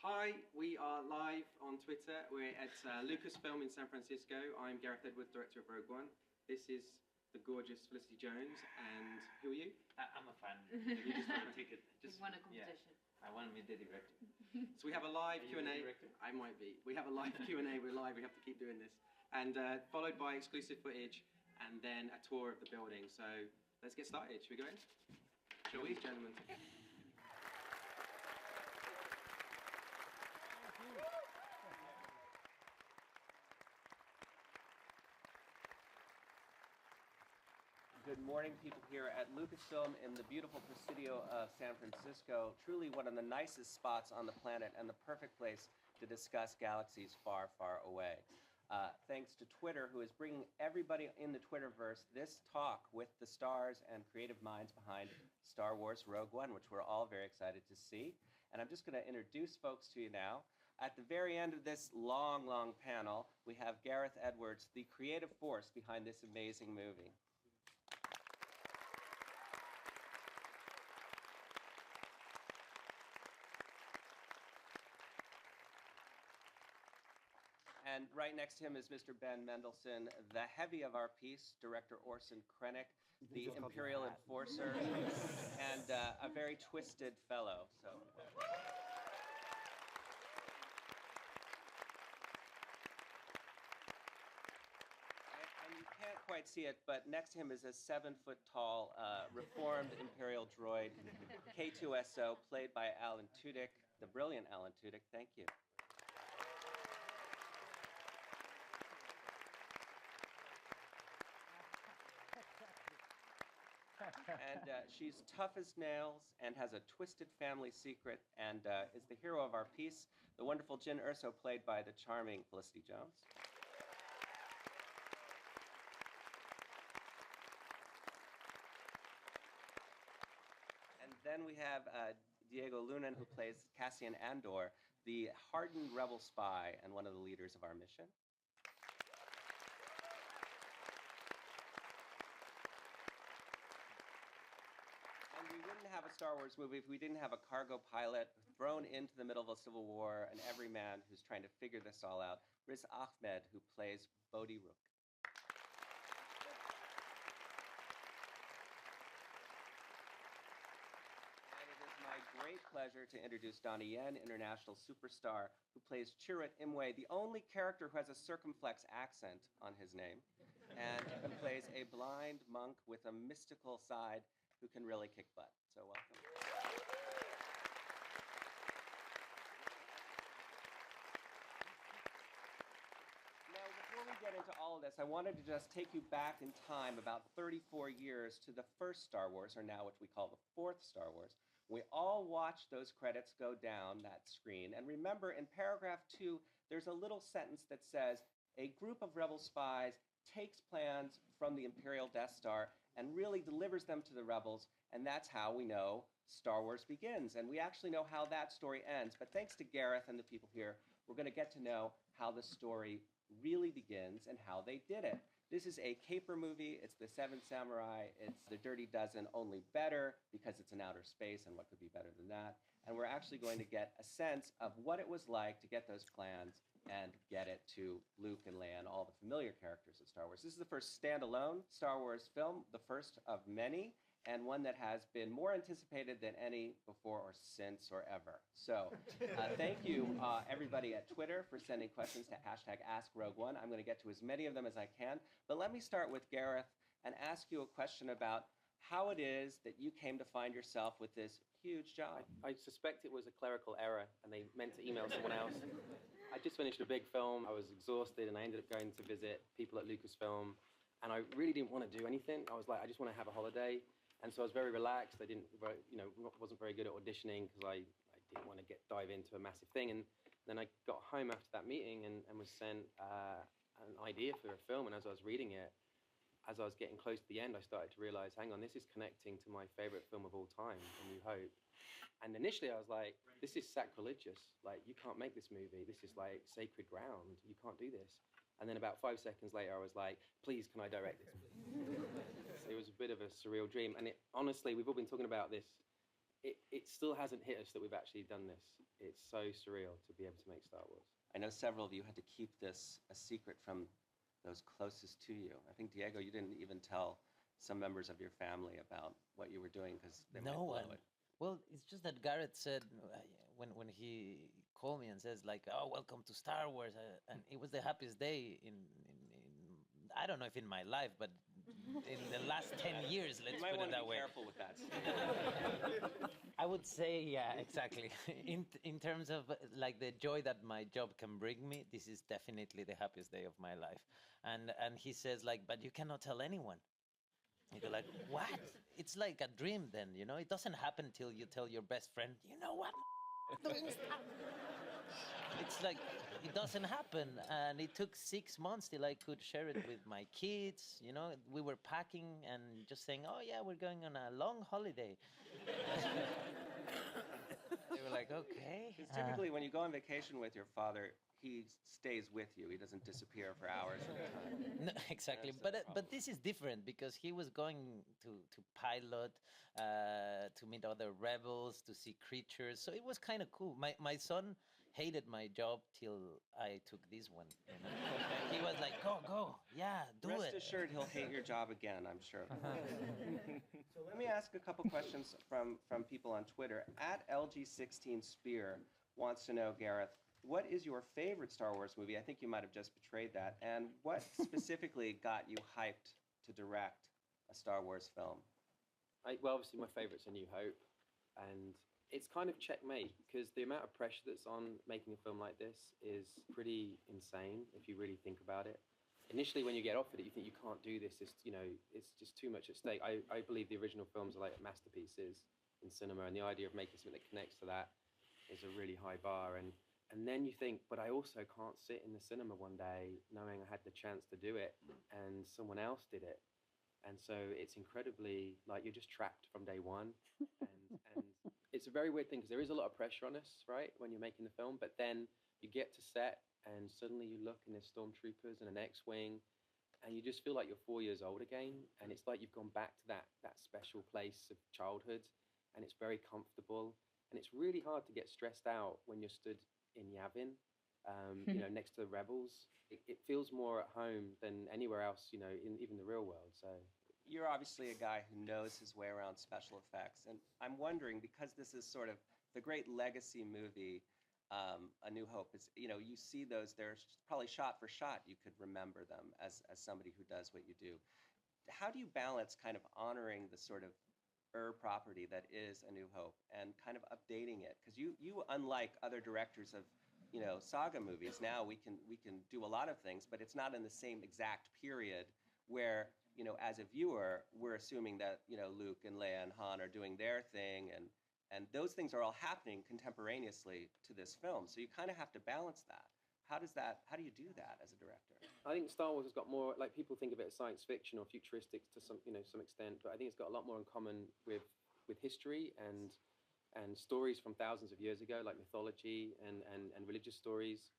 Hi, we are live on Twitter. We're at Lucasfilm in San Francisco. I'm Gareth Edwards, director of Rogue One. This is the gorgeous Felicity Jones, and who are you? I'm a fan. You just got a ticket. Just won a competition. Yeah, I want to meet the director. So we have a live Are you Q&A. the director? I might be. We have a live Q&A. We're live. We have to keep doing this. And followed by exclusive footage, and then a tour of the building. So let's get started. Should we go in? Shall we, gentlemen? Good morning, people here at Lucasfilm in the beautiful Presidio of San Francisco. Truly one of the nicest spots on the planet and the perfect place to discuss galaxies far, far away. Thanks to Twitter, who is bringing everybody in the Twitterverse this talk with the stars and creative minds behind Star Wars Rogue One, which we're all very excited to see. And I'm just going to introduce folks to you now. At the very end of this long, long panel, we have Gareth Edwards, the creative force behind this amazing movie. And right next to him is Mr. Ben Mendelsohn, the heavy of our piece, director Orson Krennic, the Imperial Enforcer, and a very twisted fellow. So. And you can't quite see it, but next to him is a 7-foot-tall, reformed Imperial droid, K2SO, played by Alan Tudyk, the brilliant Alan Tudyk. Thank you. And she's tough as nails and has a twisted family secret and is the hero of our piece, the wonderful Jyn Erso, played by the charming Felicity Jones. And then we have Diego Luna, who plays Cassian Andor, the hardened rebel spy and one of the leaders of our mission. We wouldn't have a Star Wars movie if we didn't have a cargo pilot thrown into the middle of a civil war, an everyman who's trying to figure this all out, Riz Ahmed, who plays Bodhi Rook. And it is my great pleasure to introduce Donnie Yen, international superstar, who plays Chirrut Imwe, the only character who has a circumflex accent on his name, and who plays a blind monk with a mystical side who can really kick butt. So welcome. Now, before we get into all of this, I wanted to just take you back in time about 34 years to the first Star Wars, or now what we call the fourth Star Wars. We all watched those credits go down that screen. And remember, in paragraph 2, there's a little sentence that says, a group of rebel spies takes plans from the Imperial Death Star and really delivers them to the rebels, and that's how we know Star Wars begins. And we actually know how that story ends, but thanks to Gareth and the people here, we're going to get to know how the story really begins and how they did it. This is a caper movie. It's the Seven Samurai. It's the Dirty Dozen, only better, because it's in outer space, and what could be better than that? And we're actually going to get a sense of what it was like to get those plans and get it to Luke and Leia and all the familiar characters of Star Wars. This is the first standalone Star Wars film, the first of many, and one that has been more anticipated than any before or since or ever. So thank you, everybody at Twitter, for sending questions to #AskRogue1. I'm going to get to as many of them as I can. But let me start with Gareth and ask you a question about how it is that you came to find yourself with this huge job. I suspect it was a clerical error, and they meant to email someone else. I just finished a big film. I was exhausted, and I ended up going to visit people at Lucasfilm, and I really didn't want to do anything. I was like, I just want to have a holiday, and so I was very relaxed. I wasn't very good at auditioning because I didn't want to dive into a massive thing. And then I got home after that meeting and was sent an idea for a film. And as I was reading it, as I was getting close to the end, I started to realize, hang on, this is connecting to my favorite film of all time, A New Hope. And initially I was like, this is sacrilegious. Like, you can't make this movie. This is like sacred ground. You can't do this. And then about 5 seconds later, I was like, please, can I direct this? So it was a bit of a surreal dream. And honestly, we've all been talking about this it still hasn't hit us that we've actually done this. It's so surreal to be able to make Star Wars. I know several of you had to keep this a secret from those closest to you. I think, Diego, you didn't even tell some members of your family about what you were doing because they might blow it. Well, it's just that Gareth said when he called me and says like, "Oh, welcome to Star Wars," and it was the happiest day in I don't know if in my life, but in the last 10 years, let's put it that way. You might want to be careful with that. I would say, yeah, exactly. In terms of like the joy that my job can bring me, this is definitely the happiest day of my life. And he says like, but you cannot tell anyone. You go like, what? It's like a dream then, you know? It doesn't happen till you tell your best friend, you know what? Doing stuff. It's like, it doesn't happen. And it took 6 months till I could share it with my kids. You know, we were packing and just saying, oh yeah, we're going on a long holiday. They were like, okay. Because typically when you go on vacation with your father, he stays with you. He doesn't disappear for hours at a time. No, exactly. But this is different because he was going to pilot, to meet other rebels, to see creatures. So it was kind of cool. My son hated my job till I took this one. You know? He was like, go, yeah, do it. Rest assured he'll hate your job again, I'm sure. So let me ask a couple questions from people on Twitter. At LG16Spear wants to know, Gareth, what is your favorite Star Wars movie? I think you might have just betrayed that. And what specifically got you hyped to direct a Star Wars film? Well, obviously my favourite's A New Hope, and it's kind of checkmate because the amount of pressure that's on making a film like this is pretty insane if you really think about it. Initially, when you get offered it, you think you can't do this. It's, you know, it's just too much at stake. I believe the original films are like masterpieces in cinema, and the idea of making something that connects to that is a really high bar. And then you think, but I also can't sit in the cinema one day knowing I had the chance to do it and someone else did it. And so it's incredibly, like, you're just trapped from day one. And it's a very weird thing because there is a lot of pressure on us, right, when you're making the film. But then you get to set and suddenly you look and there's stormtroopers and an X-Wing and you just feel like you're 4 years old again. And it's like you've gone back to that special place of childhood, and it's very comfortable. And it's really hard to get stressed out when you're stood in Yavin, you know, next to the rebels. It feels more at home than anywhere else, you know, in even the real world. So you're obviously a guy who knows his way around special effects, and I'm wondering, because this is sort of the great legacy movie, A New Hope, is, you know, you see those, they're probably shot for shot, you could remember them as somebody who does what you do. How do you balance kind of honoring the sort of property that is A New Hope and kind of updating it? Because you unlike other directors of, you know, saga movies, now we can do a lot of things, but it's not in the same exact period where, you know, as a viewer, we're assuming that, you know, Luke and Leia and Han are doing their thing, and those things are all happening contemporaneously to this film. So you kind of have to balance that. How do you do that as a director? I think Star Wars has got more, like, people think of it as science fiction or futuristic to some extent, but I think it's got a lot more in common with history and stories from thousands of years ago, like mythology and religious stories.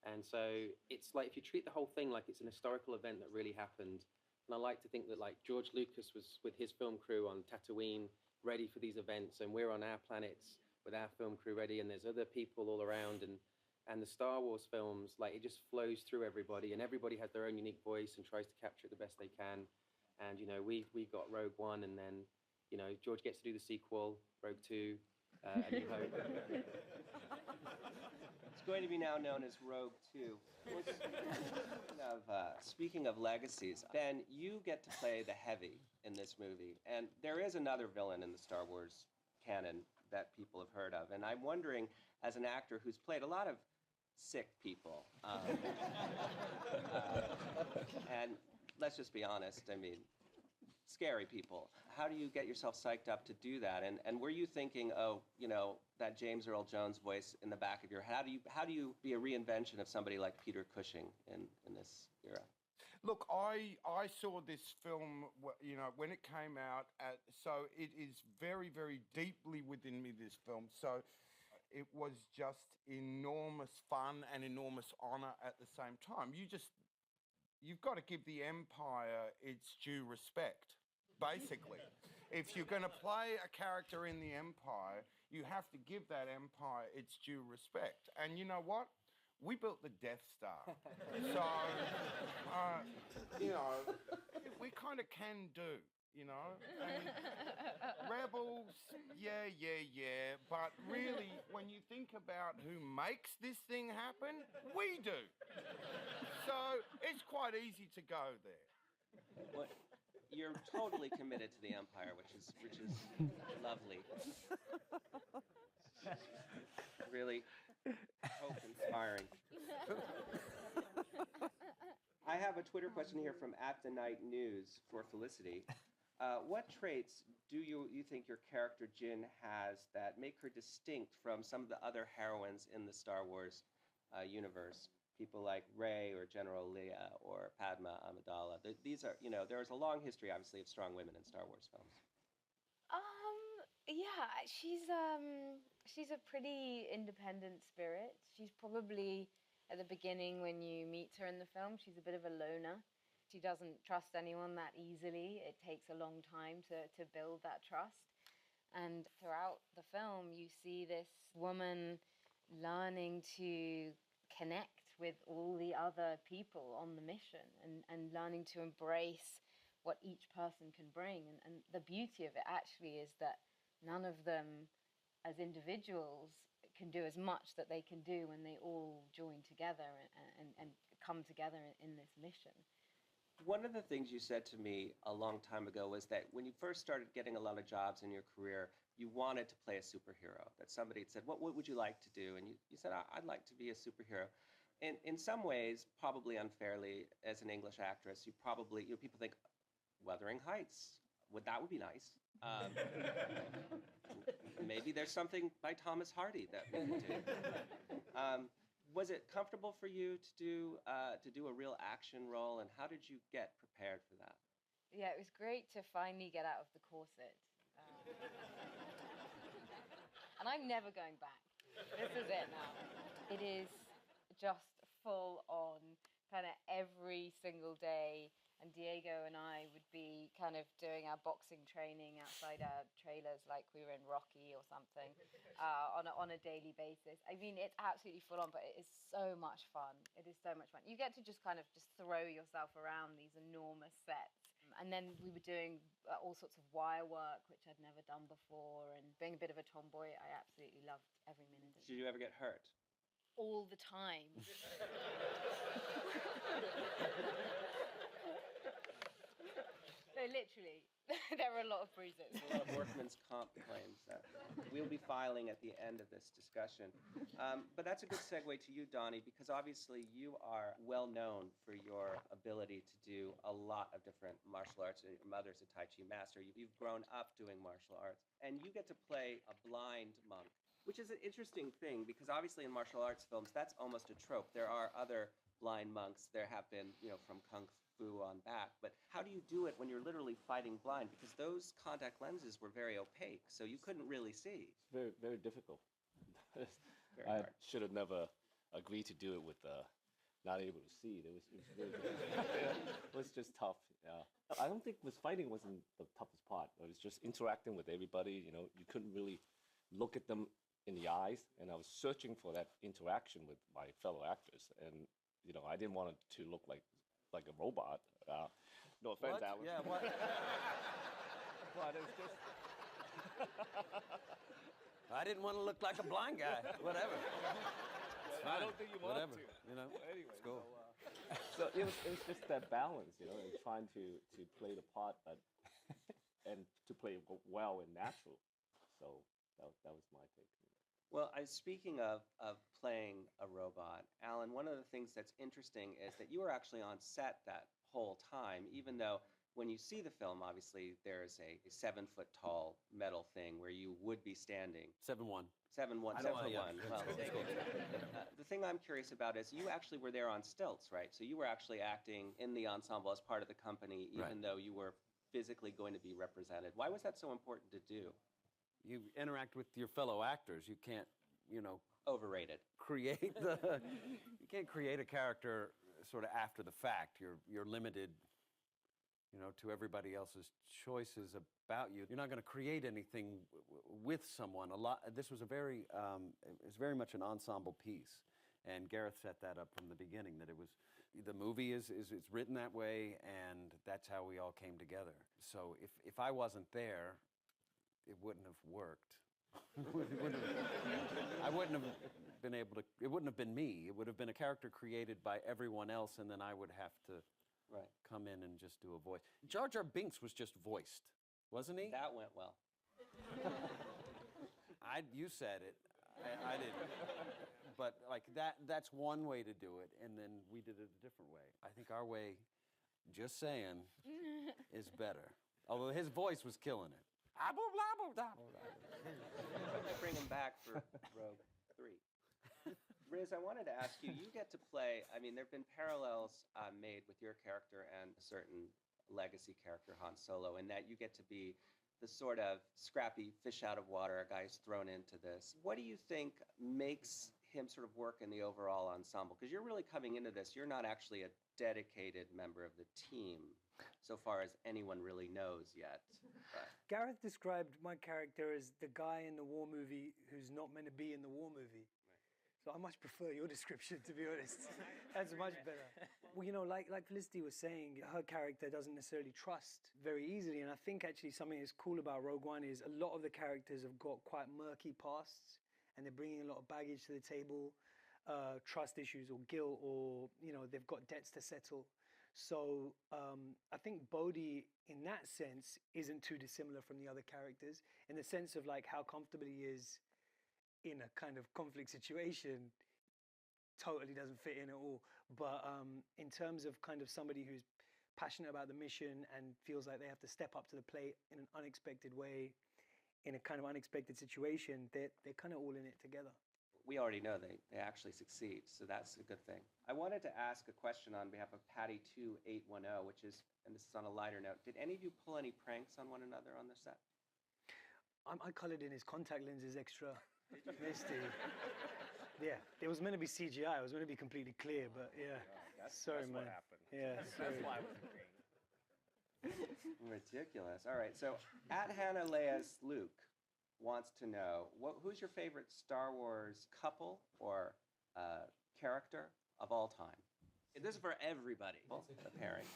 And so it's like, if you treat the whole thing like it's an historical event that really happened, and I like to think that, like, George Lucas was with his film crew on Tatooine ready for these events, and we're on our planets with our film crew ready, and there's other people all around, and the Star Wars films, like, it just flows through everybody, and everybody has their own unique voice and tries to capture it the best they can. And, you know, we got Rogue One, and then, you know, George gets to do the sequel, Rogue 2, A New Hope. It's going to be now known as Rogue 2. Speaking of legacies, Ben, you get to play the Heavy in this movie, and there is another villain in the Star Wars canon that people have heard of, and I'm wondering, as an actor who's played a lot of sick people, and let's just be honest, I mean, scary people, how do you get yourself psyched up to do that? And were you thinking, oh, you know, that James Earl Jones voice in the back of your head? How do you be a reinvention of somebody like Peter Cushing in this era? Look, I saw this film, you know, when it came out, so it is very, very deeply within me, this film. So it was just enormous fun and enormous honor at the same time. You've got to give the Empire its due respect, basically. if you're going to play a character in the Empire, you have to give that Empire its due respect. And you know what? We built the Death Star. So, you know, we kind of can do, you know? And rebels, yeah. But really, when you think about who makes this thing happen, we do. So it's quite easy to go there. Well, you're totally committed to the Empire, which is lovely. Really hope-inspiring. I have a Twitter question here from @TheNightNews for Felicity. What traits do you think your character Jyn has that make her distinct from some of the other heroines in the Star Wars universe? People like Rey or General Leia or Padma Amidala. These are, you know, there's a long history, obviously, of strong women in Star Wars films. Yeah, she's a pretty independent spirit. She's probably at the beginning when you meet her in the film, she's a bit of a loner. She doesn't trust anyone that easily. It takes a long time to build that trust. And throughout the film, you see this woman learning to connect with all the other people on the mission and learning to embrace what each person can bring. And the beauty of it actually is that none of them as individuals can do as much that they can do when they all join together and come together in this mission. One of the things you said to me a long time ago was that when you first started getting a lot of jobs in your career, you wanted to play a superhero. That somebody had said, what would you like to do? And you said, I'd like to be a superhero. And in some ways, probably unfairly, as an English actress, you probably, you know, people think, Wuthering Heights, that would be nice. Maybe there's something by Thomas Hardy that we could do. Was it comfortable for you to do a real action role, and how did you get prepared for that? Yeah, it was great to finally get out of the corset. And I'm never going back. This is it now. It is just full on, kind of every single day. And Diego and I would be kind of doing our boxing training outside our trailers like we were in Rocky or something on a daily basis. I mean, it's absolutely full on, but it is so much fun. It is so much fun. You get to just kind of just throw yourself around these enormous sets. And then we were doing all sorts of wire work, which I'd never done before. And being a bit of a tomboy, I absolutely loved every minute of it. Did you ever get hurt? All the time. No, literally. There were a lot of bruises. A lot of workman's comp claims that we'll be filing at the end of this discussion. But that's a good segue to you, Donnie, because obviously you are well known for your ability to do a lot of different martial arts. Your mother's a Tai Chi master. You've grown up doing martial arts. And you get to play a blind monk, which is an interesting thing because obviously in martial arts films, that's almost a trope. There are other blind monks. There have been, you know, from Kung Fu on back. But how do you do it when you're literally fighting blind? Because those contact lenses were very opaque, so you couldn't really see. It's very, very difficult. Very I hard. should have never agreed to do it with not able to see. It was really it was just tough. Yeah, I don't think fighting wasn't the toughest part. It was just interacting with everybody. You know, you couldn't really look at them in the eyes, and I was searching for that interaction with my fellow actors. And you know, I didn't want it to look like a robot. No offense, Alan. Yeah, what? But it's just. I didn't want to look like a blind guy. Whatever. I don't think you want Whatever. to. You know. Anyway, It's cool. So it was just that balance, you know, and trying to play the part, but and to play it well and natural. So that was my take. Well, speaking of playing a robot, Alan, one of the things that's interesting is that you were actually on set that whole time, even though when you see the film, obviously, there's a 7-foot-tall metal thing where you would be standing. 7'1". 7'1", I don't 7'1". know, yeah. Well, the thing I'm curious about is you actually were there on stilts, right? So you were actually acting in the ensemble as part of the company, even Right. though you were physically going to be represented. Why was that so important to do? You interact with your fellow actors. You can't, you know, Overrated. create you can't create a character sort of after the fact. You're limited, to everybody else's choices about you. You're not going to create anything with someone. This was it's very much an ensemble piece. And Gareth set that up from the beginning, that the movie is it's written that way, and that's how we all came together. So if I wasn't there, it wouldn't have worked. I wouldn't have been able to, it wouldn't have been me. It would have been a character created by everyone else, and then I would have to come in and just do a voice. Jar Jar Binks was just voiced, wasn't he? That went well. You said it. I didn't. But like that's one way to do it, and then we did it a different way. I think our way, just saying, is better. Although his voice was killing it. Bring him back for Rogue 3. Riz, I wanted to ask you, you get to play, I mean, there have been parallels made with your character and a certain legacy character, Han Solo, in that you get to be the sort of scrappy fish out of water, a guy who's thrown into this. What do you think makes him sort of work in the overall ensemble? Because you're really coming into this, you're not actually a dedicated member of the team, so far as anyone really knows yet. But Gareth described my character as the guy in the war movie who's not meant to be in the war movie. So I much prefer your description, to be honest. That's much better. Well, like Felicity was saying, her character doesn't necessarily trust very easily. And I think actually something that's cool about Rogue One is a lot of the characters have got quite murky pasts, and they're bringing a lot of baggage to the table, trust issues or guilt, or, they've got debts to settle. So I think Bodhi, in that sense, isn't too dissimilar from the other characters, in the sense of like how comfortable he is in a kind of conflict situation. Totally doesn't fit in at all. But in terms of kind of somebody who's passionate about the mission and feels like they have to step up to the plate in an unexpected way, in a kind of unexpected situation, they're kind of all in it together. we already know they actually succeed, so that's a good thing. I wanted to ask a question on behalf of Patty2810, which is, and this is on a lighter note, did any of you pull any pranks on one another on the set? I coloured in his contact lenses extra. Misty. Yeah, it was meant to be CGI. It was meant to be completely clear, but yeah. Sorry, man. What happened. Yeah, sorry. That's why I was green. Ridiculous. All right, so at Hannah Leia's Luke wants to know, who's your favorite Star Wars couple or character of all time? And this is for everybody, the pairing.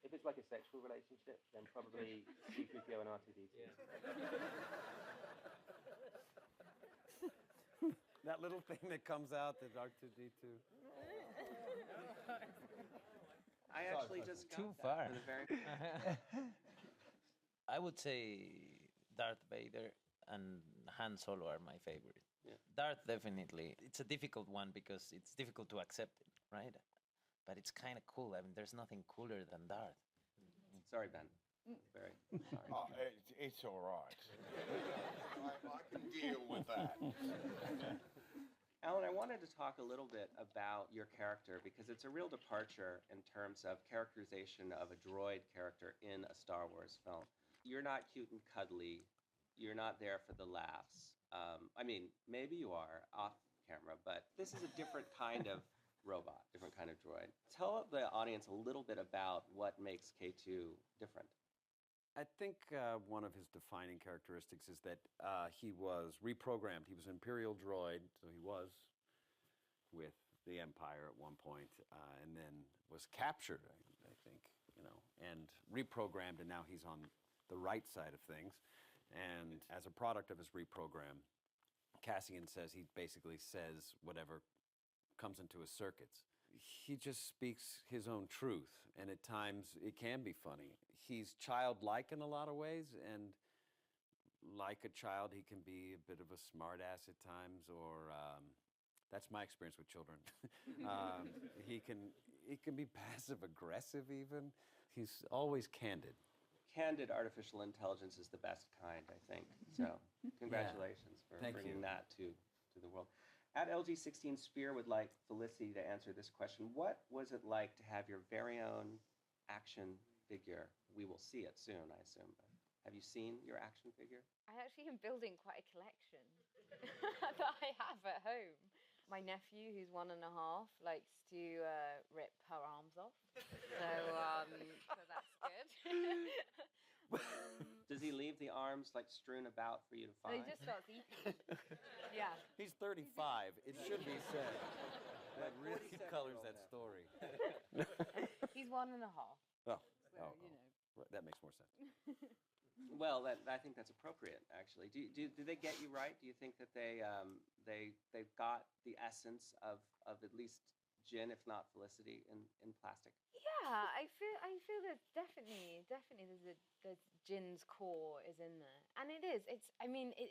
If it's like a sexual relationship, then probably C-3PO and R2-D2. That little thing that comes out, the R2-D2. I actually just got Too that far. for the very I would say Darth Vader and Han Solo are my favorite. Yeah. Darth, definitely. It's a difficult one because it's difficult to accept it, right? But it's kind of cool. I mean, there's nothing cooler than Darth. Sorry, Ben. Very sorry. Oh, it's all right. I can deal with that. Alan, I wanted to talk a little bit about your character because it's a real departure in terms of characterization of a droid character in a Star Wars film. You're not cute and cuddly. You're not there for the laughs. I mean, maybe you are off camera, but this is a different kind of robot, different kind of droid. Tell the audience a little bit about what makes K2 different. I think one of his defining characteristics is that he was reprogrammed. He was an Imperial droid, so he was with the Empire at one point, and then was captured, I think, and reprogrammed, and now he's on the right side of things. And as a product of his reprogram, Cassian says he basically says whatever comes into his circuits. He just speaks his own truth, and at times it can be funny. He's childlike in a lot of ways, and like a child, he can be a bit of a smartass at times, or that's my experience with children. He can be passive aggressive even. He's always candid. Candid artificial intelligence is the best kind, I think. So congratulations for bringing that to the world. At LG16 Spear would like Felicity to answer this question. What was it like to have your very own action figure? We will see it soon, I assume. But have you seen your action figure? I actually am building quite a collection that I have at home. My nephew, who's 1.5, likes to rip her arms off. So that's good. Does he leave the arms like strewn about for you to So he find? just starts eating. Yeah. He's 35. It should be said. That really 47-year-old colors that now. story. He's 1.5. Oh, So, oh, you oh. know. Right, that makes more sense. Well, I think that's appropriate, actually. Do they get you right? Do you think that they've got the essence of at least gin, if not Felicity, in plastic? Yeah, I feel that definitely there's Jin's core is in there, and it is. It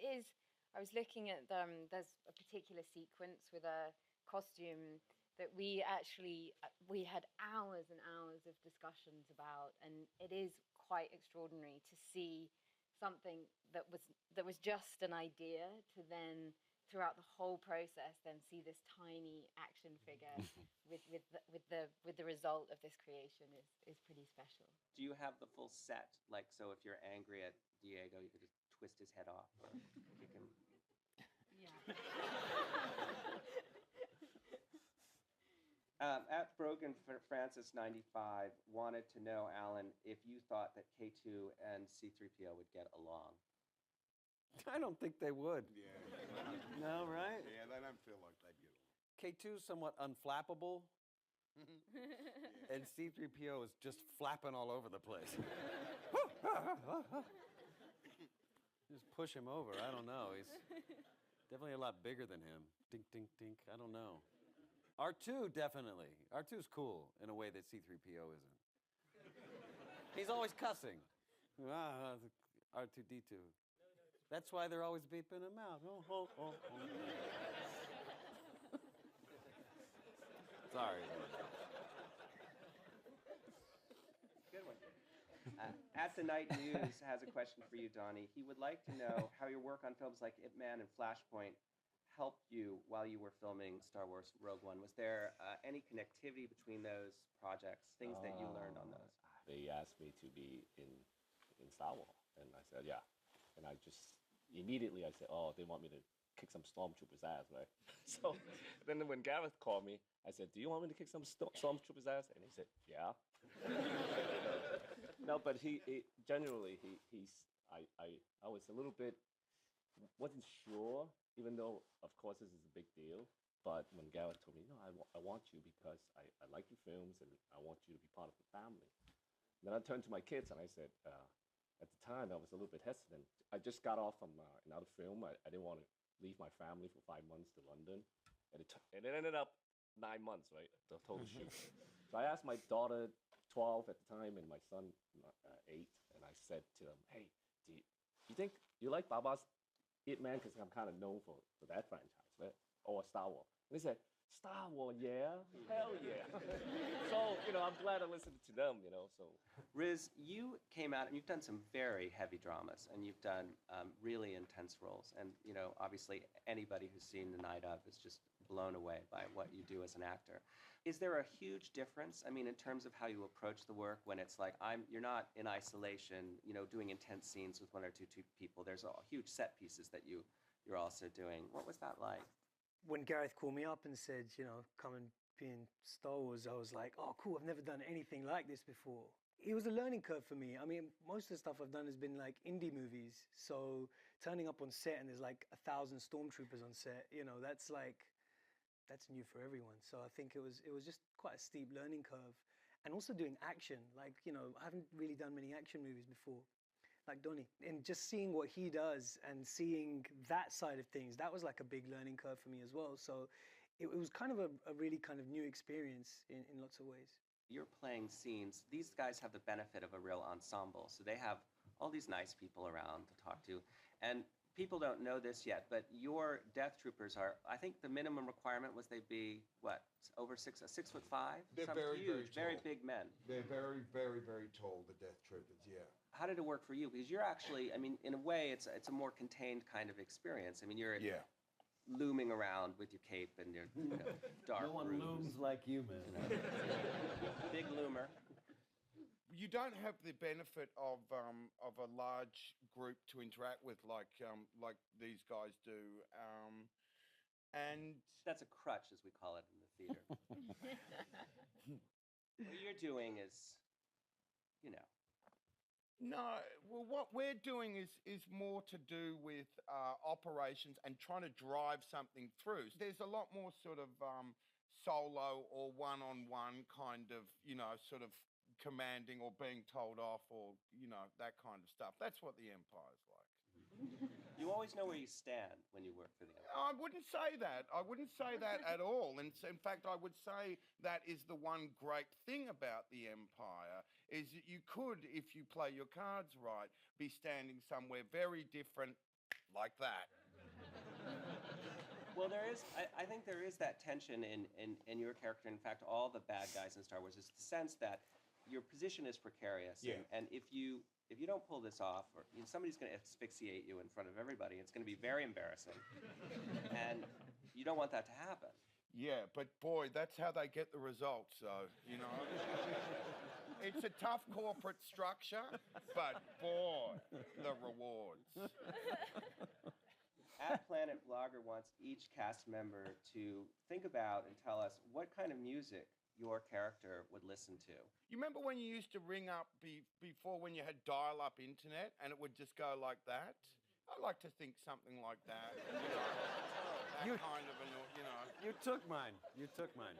is. I was looking at there's a particular sequence with a costume that we had hours and hours of discussions about, and it is quite extraordinary to see something that was just an idea to then throughout the whole process then see this tiny action figure with the result of this creation is pretty special. Do you have the full set? Like, so if you're angry at Diego, you could just twist his head off or kick him. Yeah. At Brogan Francis 95 wanted to know, Alan, if you thought that K2 and C3PO would get along. I don't think they would. Yeah. No, right? Yeah, they don't feel like they'd get along. K2's somewhat unflappable, and C3PO is just flapping all over the place. Just push him over. I don't know. He's definitely a lot bigger than him. Dink, dink, dink. I don't know. R2, definitely. R2's cool in a way that C3PO isn't. He's always cussing. R2-D2. That's why they're always beeping him out. Sorry. Good one. At the Night News has a question for you, Donnie. He would like to know how your work on films like Ip Man and Flashpoint helped you while you were filming Star Wars Rogue One. Was there any connectivity between those projects, things that you learned on those? They asked me to be in Star Wars, and I said, yeah. And I just, immediately I said, oh, they want me to kick some stormtroopers' ass, right? So then when Gareth called me, I said, do you want me to kick some stormtroopers' ass? And he said, yeah. No, but I was a little bit, wasn't sure, even though, of course, this is a big deal. But when Gareth told me, no, I want you because I like your films and I want you to be part of the family. Then I turned to my kids and I said, at the time, I was a little bit hesitant. I just got off from another film. I didn't want to leave my family for 5 months to London. And it ended up 9 months, right? The total shoot. So I asked my daughter, 12 at the time, and my son, 8, and I said to them, hey, do you think you like Baba's Ip Man? Because I'm kind of known for that franchise, right? Or Star Wars. And they said, Star Wars, yeah, hell yeah. So, I'm glad I listened to them, so. Riz, you came out and you've done some very heavy dramas and you've done really intense roles. And, obviously anybody who's seen The Night Of is just blown away by what you do as an actor. Is there a huge difference, in terms of how you approach the work when it's like, you're not in isolation, doing intense scenes with 1 or 2 people. There's huge set pieces that you're also doing. What was that like? When Gareth called me up and said, come and be in Star Wars, I was like, oh, cool, I've never done anything like this before. It was a learning curve for me. Most of the stuff I've done has been like indie movies. So turning up on set and there's like 1,000 stormtroopers on set, that's new for everyone. So I think it was just quite a steep learning curve. And also doing action, I haven't really done many action movies before. Like Donnie, and just seeing what he does and seeing that side of things, that was like a big learning curve for me as well. So it was kind of a really kind of new experience in lots of ways. You're playing scenes. These guys have the benefit of a real ensemble. So they have all these nice people around to talk to. And people don't know this yet, but your Death Troopers are, I think the minimum requirement was they be, what, over 6'5"? They're Some very, huge, very very tall. big men. They're very, very, very tall, the Death Troopers, yeah. How did it work for you? Because you're actually, in a way, it's a more contained kind of experience. You're looming around with your cape and your dark No one rooms. looms like you, man. Big loomer. You don't have the benefit of a large group to interact with like these guys do, And That's a crutch, as we call it in the theater. What you're doing is, you know. no, well, what we're doing is more to do with operations and trying to drive something through. There's a lot more sort of solo or one-on-one kind of, sort of commanding or being told off or, that kind of stuff. That's what the Empire's like. You always know where you stand when you work for the Empire. I wouldn't say that. I wouldn't say that at all. And in fact, I would say that is the one great thing about the Empire is that you could, if you play your cards right, be standing somewhere very different like that. Well, I think there is that tension in your character. In fact, all the bad guys in Star Wars is the sense that your position is precarious. Yeah. And if you don't pull this off, or somebody's going to asphyxiate you in front of everybody, it's going to be very embarrassing. And you don't want that to happen. Yeah, but boy, that's how they get the results, so, It's a tough corporate structure, but boy, the rewards. At Planet Vlogger wants each cast member to think about and tell us what kind of music your character would listen to. You remember when you used to ring up before when you had dial-up internet and it would just go like that? I like to think something like that. Kind of, You took mine. You took mine.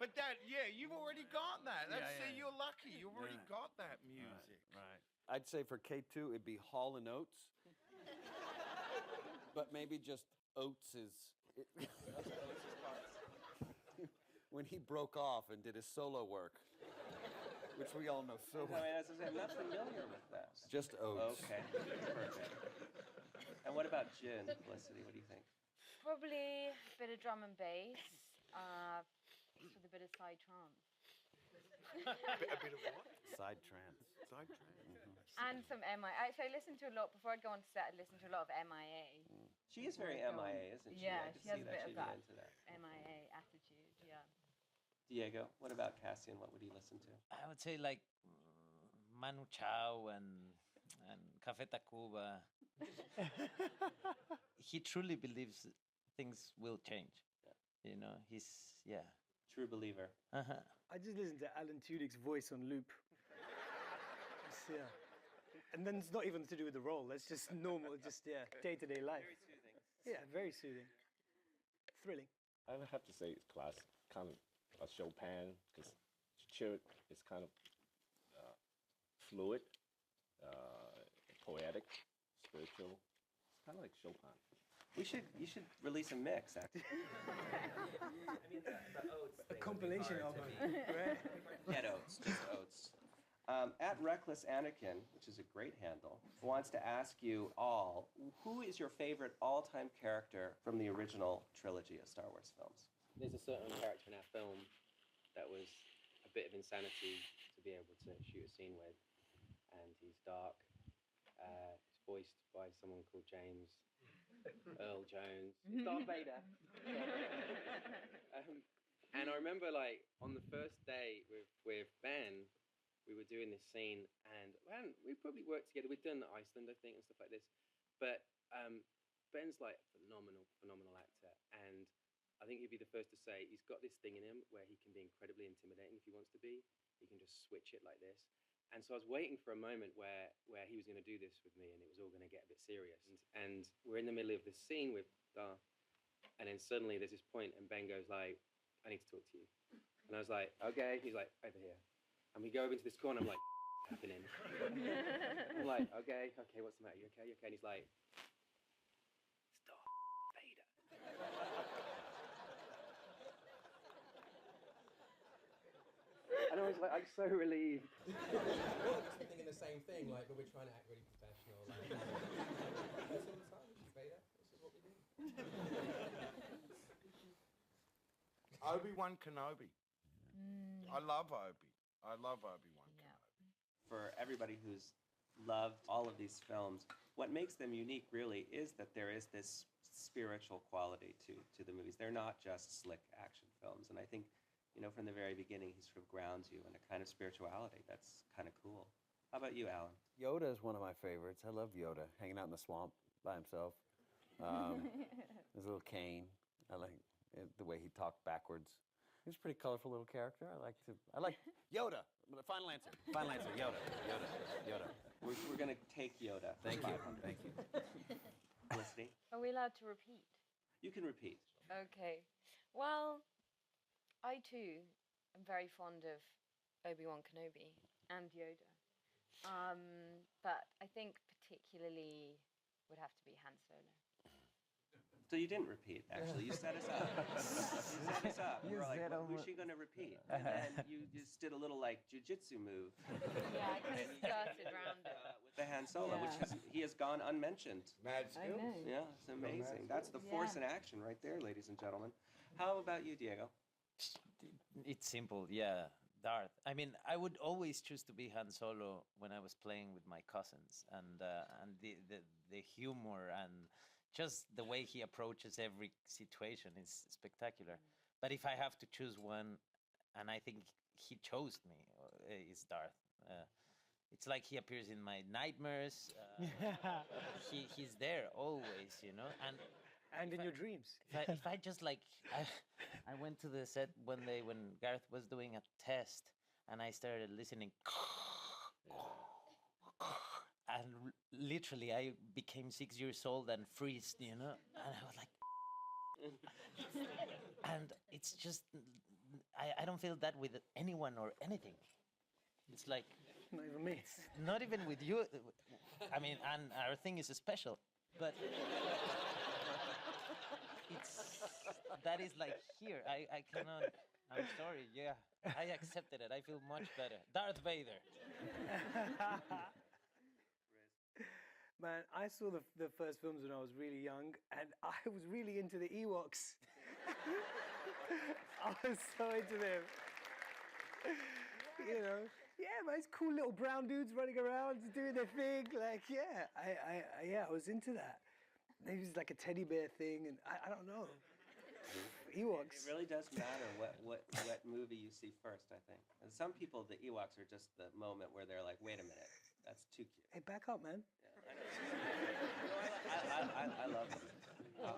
But you've already got that. Yeah. You're lucky. You've already got that music. Right. I'd say for K2, it'd be Hall & Oates. But maybe just Oates's. When he broke off and did his solo work, which we all know so well. As I said, I'm not familiar with that. Just Oates. Okay, perfect. And what about Jin, Felicity? What do you think? Probably a bit of drum and bass, with a bit of side trance. A bit of what? Side trance. Side trance. And some MIA. Actually, I listen to a lot, before I'd go on set, I'd listen to a lot of MIA. She is very MIA, isn't she? Yeah, I could she has see a bit She'd of be that into that. MIA attitude, yeah. Diego, what about Cassian? What would he listen to? I would say like Manu Chao and Café Tacuba. He truly believes things will change. Yeah. He's True believer. Uh-huh. I just listen to Alan Tudyk's voice on loop. Yeah. And then it's not even to do with the role. That's just normal, day-to-day life. Very soothing. Yeah, very soothing. Thrilling. I would have to say it's classic, kind of a Chopin, because Chirrut is kind of fluid, poetic, spiritual. It's kind of like Chopin. You should release a mix, actually. I mean, the oats A compilation album, right? Get oats, just oats. At Reckless Anakin, which is a great handle, wants to ask you all, who is your favorite all-time character from the original trilogy of Star Wars films? There's a certain character in our film that was a bit of insanity to be able to shoot a scene with, and he's dark. He's voiced by someone called James Earl Jones. Darth Vader. And I remember, like, on the first day with Ben, we were doing this scene, and we probably worked together. We'd done Iceland, I think, and stuff like this. But Ben's like a phenomenal actor, and I think he'd be the first to say he's got this thing in him where he can be incredibly intimidating if he wants to be. He can just switch it like this. And so I was waiting for a moment where he was going to do this with me, and it was all going to get a bit serious. And we're in the middle of this scene with Darth, and then suddenly there's this point, and Ben goes like, "I need to talk to you." And I was like, "Okay." He's like, "Over here." And we go over into this corner. I'm like, happening. I'm like, okay, what's the matter? You okay? And he's like, it's Darth Vader. And I was like, I'm so relieved. We're just thinking the same thing, like, but we're trying to act really professional. Like, that's all the time. This is Vader. This is what we do. Obi-Wan Kenobi. I love Obi. I love Obi-Wan Kenobi. For everybody who's loved all of these films, what makes them unique really is that there is this spiritual quality to the movies. They're not just slick action films. And I think, from the very beginning, he sort of grounds you in a kind of spirituality that's kind of cool. How about you, Alan? Yoda is one of my favorites. I love Yoda, hanging out in the swamp by himself. There's a little cane. I like the way he talked backwards. He's a pretty colorful little character. I like Yoda. Final answer. Final answer. Yoda. We're going to take Yoda. Thank you. Thank you. Felicity, Are we allowed to repeat? you can repeat. Okay. Well, I too am very fond of Obi-Wan Kenobi and Yoda. But I think particularly would have to be Han Solo. So you didn't repeat, actually. You set us up. You set us up. You were like, who's she going to repeat? And then you just did a little, like, jujitsu move. Yeah, I kind of skirted around it. With the Han Solo, which he has gone unmentioned. Mad I skills. know. Yeah, it's amazing. That's the force in action right there, ladies and gentlemen. How about you, Diego? It's simple, yeah. Darth. I mean, I would always choose to be Han Solo when I was playing with my cousins, and the humor and just the way he approaches every situation is spectacular. But if I have to choose one, and I think he chose me, is Darth. It's like he appears in my nightmares. He's there always, you know. And in your dreams. If I just like, I went to the set one day when Gareth was doing a test, and I started listening. And literally, I became 6 years old and freezed, you know. And I was like, and it's just, I don't feel that with anyone or anything. It's like, Not even me. not even with you. I mean, and our thing is special, but that is like here. I cannot. I'm sorry. Yeah, I accepted it. I feel much better. Darth Vader. Man, I saw the first films when I was really young, and I was really into the Ewoks. I was so into them. You know, yeah, man, it's cool little brown dudes running around doing their thing. Like, yeah, I was into that. Maybe it's like a teddy bear thing, and I don't know. Ewoks. It really does matter what movie you see first, I think. And some people, the Ewoks are just the moment where they're like, wait a minute, that's too cute. Hey, back up, man. I love them.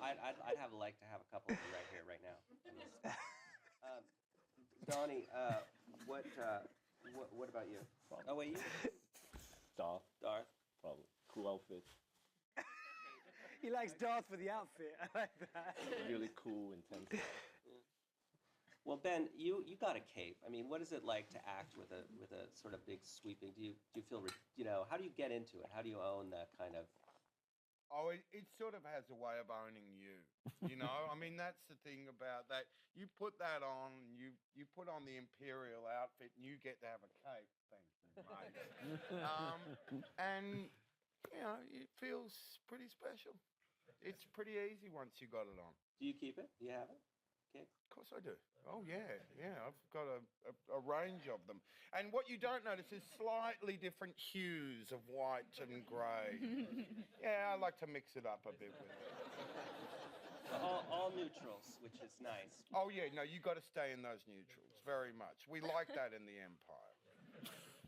I'd have liked to have a couple of them right here, right now. Donnie, what about you? Oh wait, you? Darth, Darth. probably. Cool outfit. He likes Darth for the outfit. I like that. Really cool, intense. Well, Ben, you got a cape. I mean, what is it like to act with a sort of big sweeping? Do you feel, how do you get into it? How do you own that kind of? Oh, it sort of has a way of owning you. You know, I mean, that's the thing about that. You put that on, you put on the imperial outfit, and you get to have a cape. Thank you, mate. And it feels pretty special. It's pretty easy once you got it on. Do you keep it? Do you have it? Okay. Of course I do. Oh yeah. I've got a range of them. And what you don't notice is slightly different hues of white and grey. Yeah, I like to mix it up a bit with it. All neutrals, which is nice. Oh yeah, no, you got to stay in those neutrals very much. We like that in the Empire.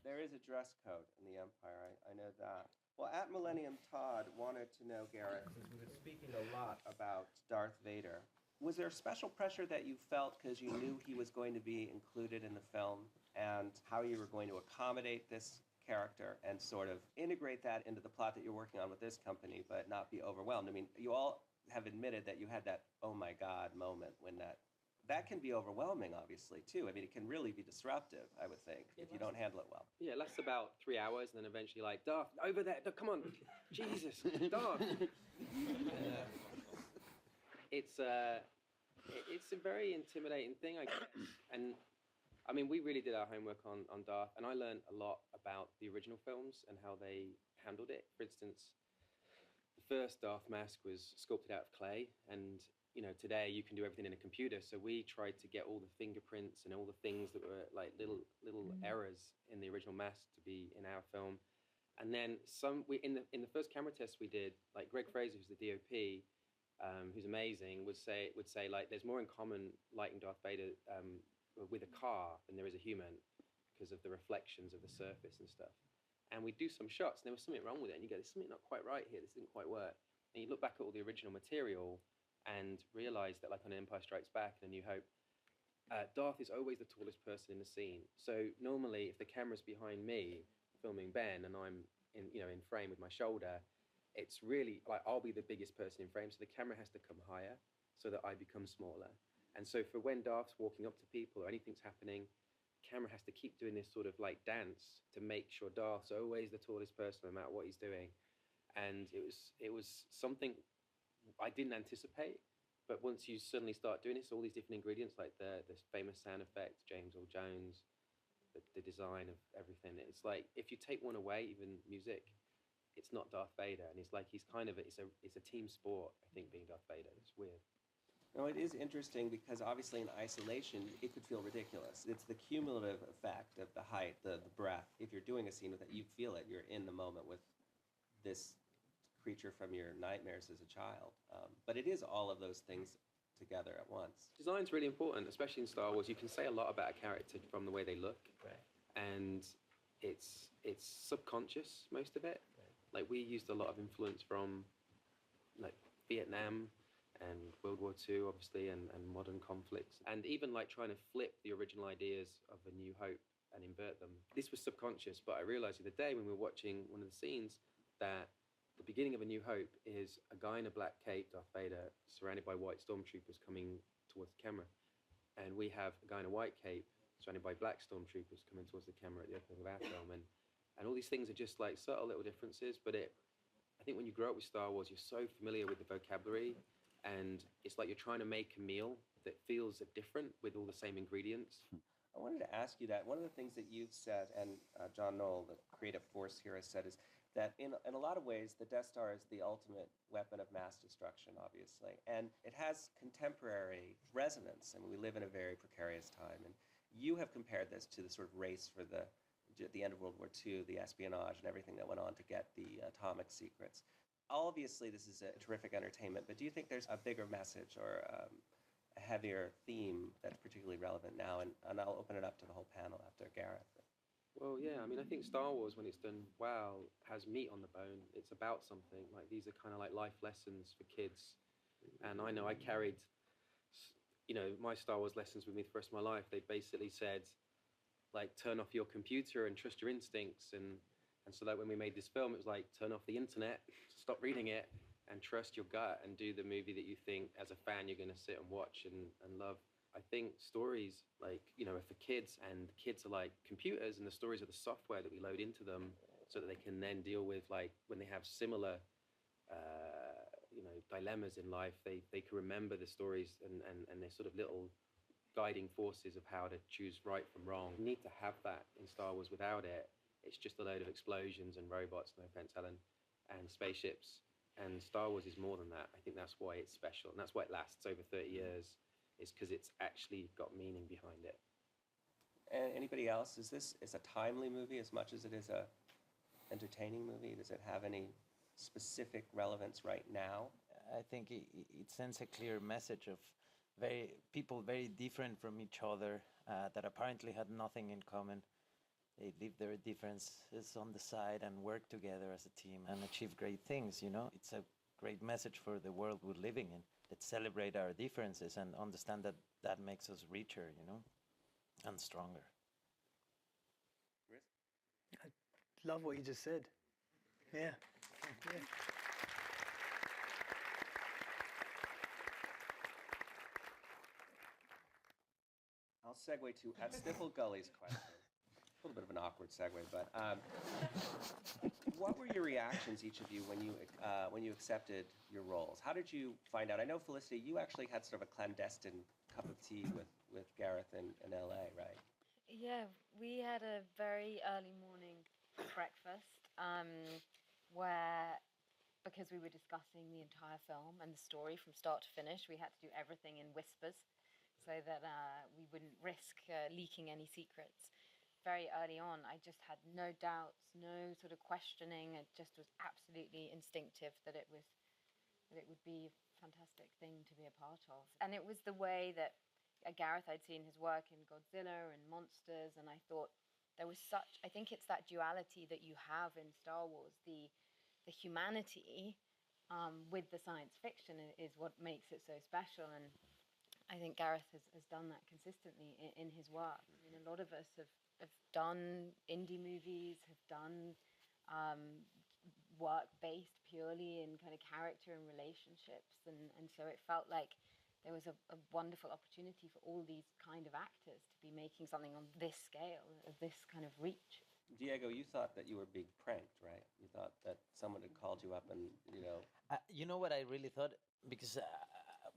There is a dress code in the Empire. I know that. Well, at Millennium Todd wanted to know, Gareth, since we were speaking a lot about Darth Vader, was there special pressure that you felt because you knew he was going to be included in the film, and how you were going to accommodate this character and sort of integrate that into the plot that you're working on with this company, but not be overwhelmed? I mean, you all have admitted that you had that oh my God moment when that can be overwhelming, obviously, too. I mean, it can really be disruptive, I would think, if you don't handle it well. Yeah, it lasts about 3 hours, and then eventually, like, Darth, over there, come on, Jesus, Darth. It's a very intimidating thing, I guess. And I mean, we really did our homework on Darth, and I learned a lot about the original films and how they handled it. For instance, the first Darth mask was sculpted out of clay, and today you can do everything in a computer. So we tried to get all the fingerprints and all the things that were like little errors in the original mask to be in our film. And then in the first camera test we did, like Greg Fraser, who's the DOP, who's amazing, would say like there's more in common lighting Darth Vader with a car than there is a human because of the reflections of the surface and stuff. And we do some shots, and there was something wrong with it, and you go, there's something not quite right here. This didn't quite work. And you look back at all the original material and realize that, like on Empire Strikes Back and A New Hope, Darth is always the tallest person in the scene. So normally, if the camera's behind me filming Ben and I'm in frame with my shoulder, it's really like I'll be the biggest person in frame. So the camera has to come higher so that I become smaller. And so for when Darth's walking up to people or anything's happening, the camera has to keep doing this sort of like dance to make sure Darth's always the tallest person no matter what he's doing. And it was something I didn't anticipate. But once you suddenly start doing this, all these different ingredients, like the famous sound effects, James Earl Jones, the design of everything, it's like if you take one away, even music, it's not Darth Vader, and it's like he's kind of it's a team sport. I think being Darth Vader, it's weird. No, it is interesting because obviously in isolation it could feel ridiculous. It's the cumulative effect of the height, the breath. If you're doing a scene with it, you feel it. You're in the moment with this creature from your nightmares as a child. But it is all of those things together at once. Design's really important, especially in Star Wars. You can say a lot about a character from the way they look, Right. and it's subconscious, most of it. Right. Like we used a lot of influence from like Vietnam and World War II, obviously, and modern conflicts, and even like trying to flip the original ideas of A New Hope and invert them. This was subconscious, but I realized the other day when we were watching one of the scenes that the beginning of A New Hope is a guy in a black cape, Darth Vader, surrounded by white stormtroopers coming towards the camera. And we have a guy in a white cape surrounded by black stormtroopers coming towards the camera at the opening of our film. And all these things are just like subtle little differences, but I think when you grow up with Star Wars, you're so familiar with the vocabulary, and it's like you're trying to make a meal that feels different with all the same ingredients. I wanted to ask you that. One of the things that you've said, and John Knoll, the creative force here, has said is that in a lot of ways, the Death Star is the ultimate weapon of mass destruction, obviously. And it has contemporary resonance. I mean, we live in a very precarious time. And you have compared this to the sort of race for the end of World War II, the espionage and everything that went on to get the atomic secrets. Obviously, this is a terrific entertainment, but do you think there's a bigger message or a heavier theme that's particularly relevant now? And I'll open it up to the whole panel after Gareth. Well, yeah, I mean, I think Star Wars, when it's done well, has meat on the bone. It's about something. Like, these are kind of like life lessons for kids. And I know I carried, my Star Wars lessons with me for the rest of my life. They basically said, like, turn off your computer and trust your instincts. And so that when we made this film, it was like, turn off the internet, stop reading it, and trust your gut and do the movie that you think, as a fan, you're going to sit and watch and love. I think stories, like, are for kids, and kids are like computers, and the stories are the software that we load into them so that they can then deal with, like, when they have similar, dilemmas in life, they can remember the stories and they're sort of little guiding forces of how to choose right from wrong. You need to have that in Star Wars. Without it, it's just a load of explosions and robots, no offense, Helen, and spaceships. And Star Wars is more than that. I think that's why it's special, and that's why it lasts over 30 years. Is because it's actually got meaning behind it. And anybody else? Is this a timely movie as much as it is a entertaining movie? Does it have any specific relevance right now? I think it sends a clear message of people very different from each other that apparently had nothing in common. They leave their differences on the side and work together as a team and achieve great things, It's a great message for the world we're living in. Let's celebrate our differences and understand that that makes us richer, and stronger. Chris? I love what you just said. Yeah. I'll segue to at Sniffle Gully's question. A little bit of an awkward segue, but what were your reactions, each of you, when you accepted your roles? How did you find out? I know, Felicity, you actually had sort of a clandestine cup of tea with Gareth in LA, right? Yeah, we had a very early morning breakfast where, because we were discussing the entire film and the story from start to finish, we had to do everything in whispers so that we wouldn't risk leaking any secrets. Very early on, I just had no doubts, no sort of questioning. It just was absolutely instinctive that it would be a fantastic thing to be a part of. And it was the way that Gareth, I'd seen his work in Godzilla and Monsters, and I thought there was I think it's that duality that you have in Star Wars, the humanity with the science fiction is what makes it so special. And I think Gareth has done that consistently in his work. I mean, a lot of us have done indie movies, have done work based purely in kind of character and relationships. And so it felt like there was a wonderful opportunity for all these kind of actors to be making something on this scale, of this kind of reach. Diego, you thought that you were being pranked, right? You thought that someone had called you up and, You know what I really thought? Because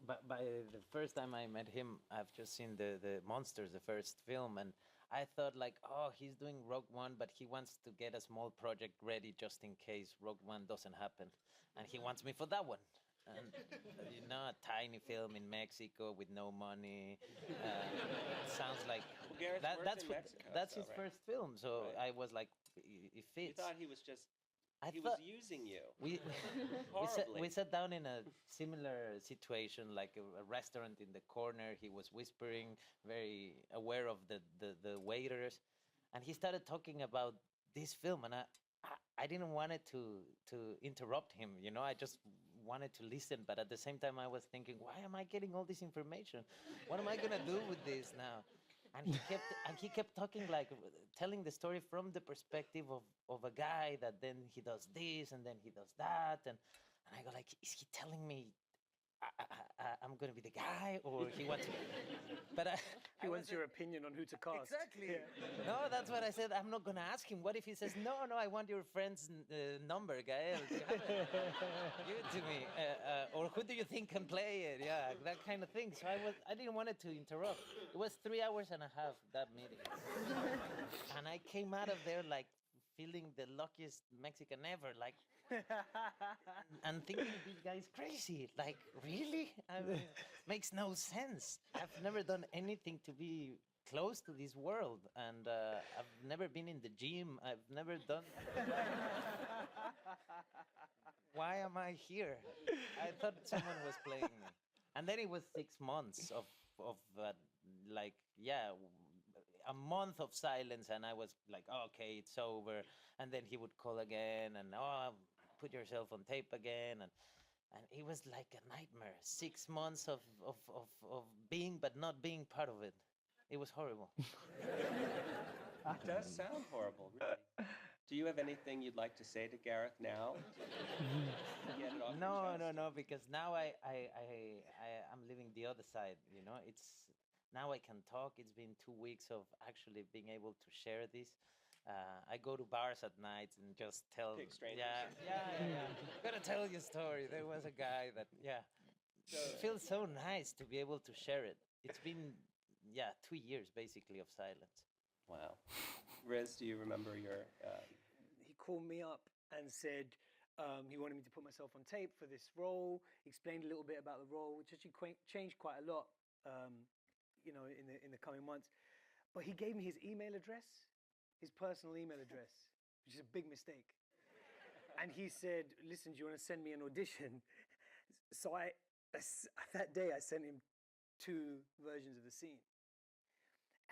by the first time I met him, I've just seen the Monsters, the first film, and I thought like, oh, he's doing Rogue One, but he wants to get a small project ready just in case Rogue One doesn't happen, and he wants me for that one. And a tiny film in Mexico with no money. Sounds like Well, Gareth worked in Mexico, that's so, his right? first film. So Right. I was like, it you fits. thought he was just, I he was thought- using you. we Horribly. we sat down in a similar situation, like a restaurant in the corner. He was whispering, very aware of the waiters, and he started talking about this film, and I didn't want it to interrupt him. I just wanted to listen, but at the same time I was thinking, why am I getting all this information? What am I gonna do with this now? And he kept talking, like telling the story from the perspective of a guy that then he does this and then he does that, and I go like, is he telling me I'm gonna be the guy, or he wants? But He wants your opinion on who to cast. Exactly. Yeah. No, that's what I said. I'm not gonna ask him. What if he says, no, I want your friend's number, Gael. Give it to me. Or who do you think can play it? Yeah, that kind of thing. So I didn't want it to interrupt. It was 3 hours and a half, that meeting. And I came out of there like feeling the luckiest Mexican ever, like, and thinking this guy's crazy. Like, really? I mean, makes no sense. I've never done anything to be close to this world, and I've never been in the gym. I've never done. Why am I here? I thought someone was playing me. And then it was 6 months of like, yeah, a month of silence, and I was like, oh, okay, it's over. And then he would call again, and put yourself on tape again, and it was like a nightmare. 6 months of being but not being part of it. It was horrible. It does sound horrible, really. Do you have anything you'd like to say to Gareth now? Get it off your chest? No, because now I'm living the other side. It's now I can talk. It's been 2 weeks of actually being able to share this. I go to bars at night and just tell. Pick strangers. Yeah. I'm gonna tell you a story. There was a guy that, it feels so nice to be able to share it. It's been, 2 years basically of silence. Wow. Riz, do you remember your... He called me up and said he wanted me to put myself on tape for this role. He explained a little bit about the role, which actually changed quite a lot, in the coming months. But he gave me his email address, his personal email address, which is a big mistake. And he said, listen, do you want to send me an audition? So that day I sent him 2 versions of the scene.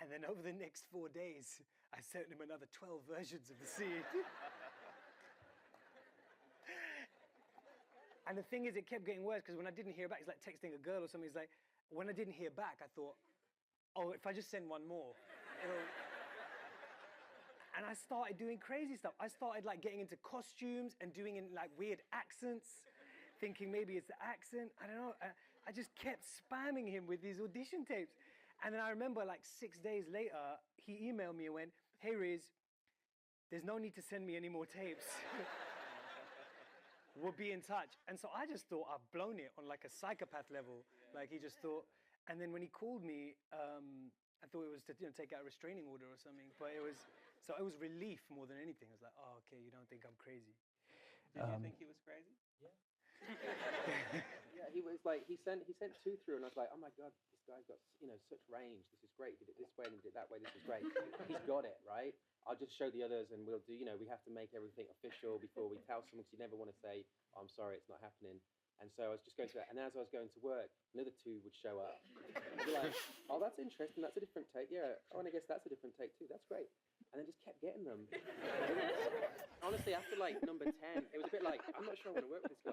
And then over the next 4 days, I sent him another 12 versions of the scene. And the thing is, it kept getting worse, because when I didn't hear back, it's like texting a girl or something. It's like, when I didn't hear back, I thought, oh, if I just send one more, And I started doing crazy stuff. I started like getting into costumes and doing in like weird accents, thinking maybe it's the accent. I don't know. I just kept spamming him with these audition tapes. And then I remember like 6 days later, he emailed me and went, hey Riz, there's no need to send me any more tapes. We'll be in touch. And so I just thought I've blown it on like a psychopath level. Like he just thought, and then when he called me, I thought it was to take out a restraining order or something, but it was relief more than anything. I was like, oh, okay, you don't think I'm crazy. Did you think he was crazy? Yeah, he was like, he sent 2 through, and I was like, oh my God, this guy's got, such range. This is great. He did it this way and he did it that way. This is great. He's got it, right? I'll just show the others, and we'll do, we have to make everything official before we tell someone, because you never want to say, oh, I'm sorry, it's not happening. And so I was just going through that, and as I was going to work, another 2 would show up. I'd be like, oh, that's interesting, that's a different take. Yeah, oh, and I guess that's a different take too. That's great. and then just kept getting them. Honestly, after like number 10, it was a bit like, I'm not sure I want to work with this guy.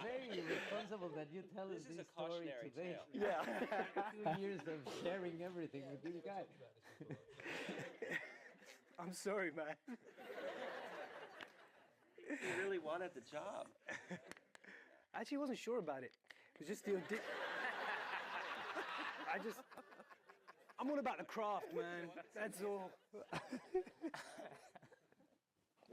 Very irresponsible that you tell us This is this a story cautionary today. tale. Yeah. 2 years of sharing everything with this guy. I'm sorry, man. He really wanted the job. I actually wasn't sure about it. It was just the I'm all about the craft, man. That's all.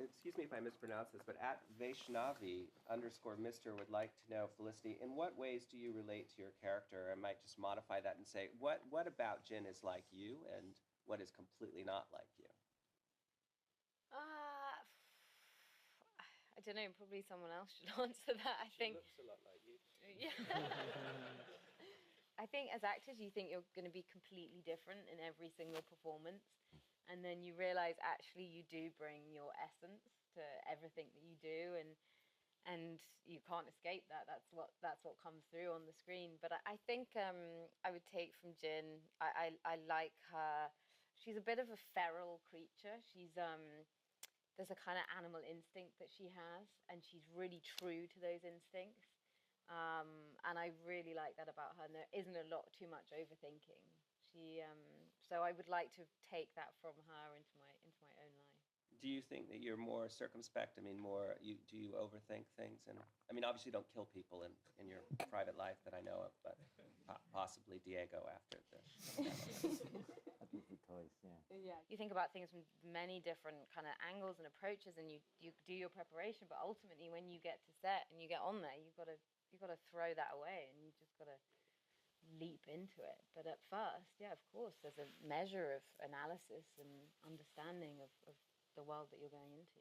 Excuse me if I mispronounce this, but at Vaishnavi_Mr. would like to know, Felicity, in what ways do you relate to your character? I might just modify that and say, what about Jin is like you, and what is completely not like you? I don't know. Probably someone else should answer that. I think. Looks a lot like you. Yeah. I think as actors, you think you're going to be completely different in every single performance, and then you realize actually you do bring your essence to everything that you do, and you can't escape that. That's what comes through on the screen. But I think I would take from Jin. I like her. She's a bit of a feral creature. She's there's a kind of animal instinct that she has, and she's really true to those instincts. And I really like that about her. And there isn't a lot too much overthinking. So I would like to take that from her into my own life. Do you think that you're more circumspect? I mean, do you overthink things? And I mean, obviously, you don't kill people in your private life that I know of, but possibly Diego after this. Toys, yeah. Yeah, you think about things from many different kind of angles and approaches, and you do your preparation. But ultimately, when you get to set and you get on there, you've got to throw that away, and you just got to leap into it. But at first, yeah, of course, there's a measure of analysis and understanding of the world that you're going into.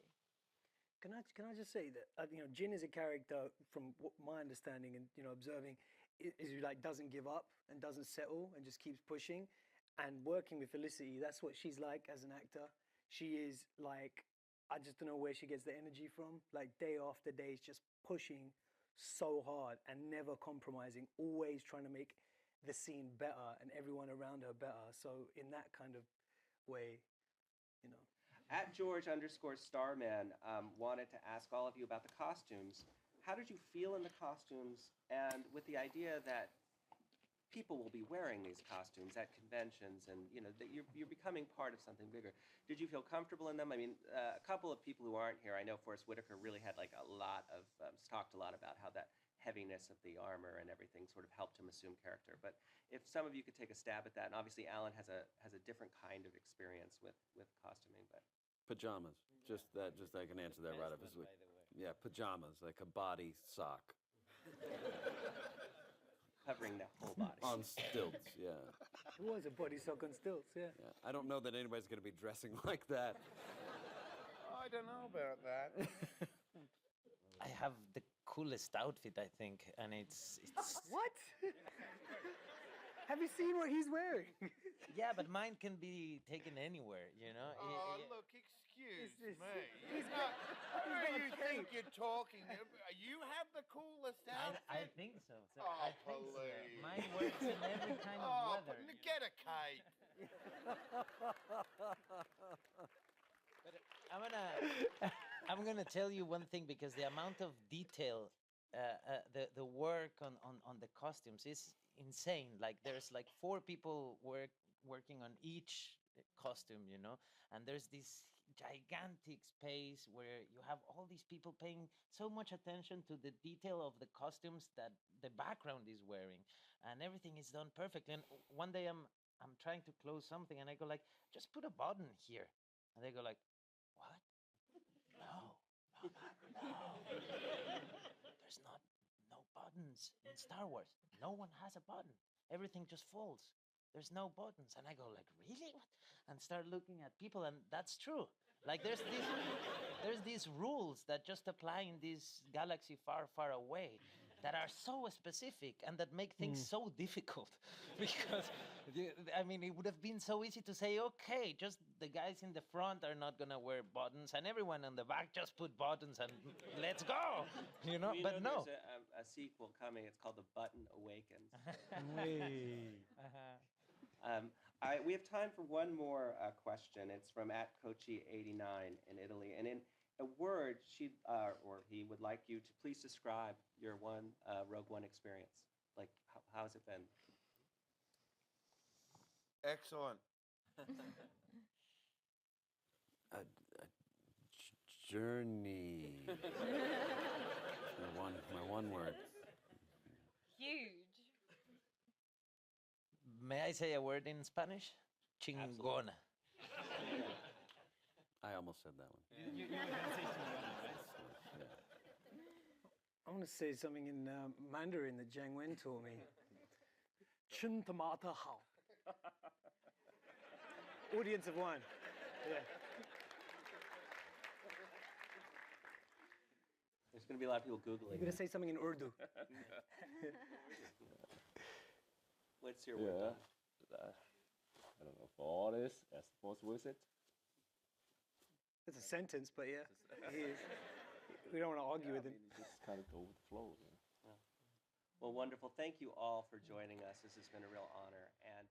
Can I just say that Jin is a character from what my understanding and observing is who like doesn't give up and doesn't settle and just keeps pushing. And working with Felicity, that's what she's like as an actor. She is like, I just don't know where she gets the energy from. Like day after day, she's just pushing so hard and never compromising, always trying to make the scene better and everyone around her better. So in that kind of way, At George_Starman wanted to ask all of you about the costumes. How did you feel in the costumes, and with the idea that people will be wearing these costumes at conventions, and that you're becoming part of something bigger? Did you feel comfortable in them? I mean, a couple of people who aren't here, I know Forrest Whitaker really had like a lot of talked a lot about how that heaviness of the armor and everything sort of helped him assume character. But if some of you could take a stab at that, and obviously Alan has a different kind of experience with costuming, but Pajamas. Just I can answer that right up. By the way. Yeah, pajamas, like a body sock. covering the whole body. On stilts, yeah. It was a body sock on stilts, yeah. I don't know that anybody's going to be dressing like that. I don't know about that. I have the coolest outfit, I think, and it's What? Have you seen what he's wearing? yeah, but mine can be taken anywhere, you know. Oh, look, excuse This is- me. he's Now, got- who he's got do you a think cape. you're talking about? You have the coolest outfit. I think so. Oh, I think so. please. Mine works in every kind of Oh, weather. but get a cape. But I'm gonna tell you one thing, because the amount of detail, the work on the costumes is insane. Like there's like 4 people working on each costume, you know, and there's this gigantic space where you have all these people paying so much attention to the detail of the costumes that the background is wearing, and everything is done perfectly. And one day I'm trying to close something, and I go like, just put a button here, and they go like, what? No. There's no buttons in Star Wars. No one has a button. Everything just folds. There's no buttons. And I go like, really? What? And start looking at people, and that's true. Like there's these rules that just apply in this galaxy far, far away that are so specific and that make things so difficult. Because, I mean, it would have been so easy to say, okay, just the guys in the front are not going to wear buttons, and everyone on the back just put buttons and let's go, you know? You But know, no. there's a sequel coming. It's called The Button Awakens. We have time for one more question. It's from @Kochi89 in Italy. And in a word, she or he would like you to please describe your Rogue One experience. Like, how has it been? Excellent. Journey. my one word. Huge. May I say a word in Spanish? Chingona. I almost said that one. You were going to say something, right? I want to say something in Mandarin that Jiang Wen taught me. Chun tamata hao. Audience of one. Yeah. There's going to be a lot of people Googling. You're going to say something in Urdu. What's your word? I don't know. For this, as most with it. It's a sentence, but yeah. We don't want to argue with him. Just kind of go with the flow. You know? Well, wonderful. Thank you all for joining us. This has been a real honor. And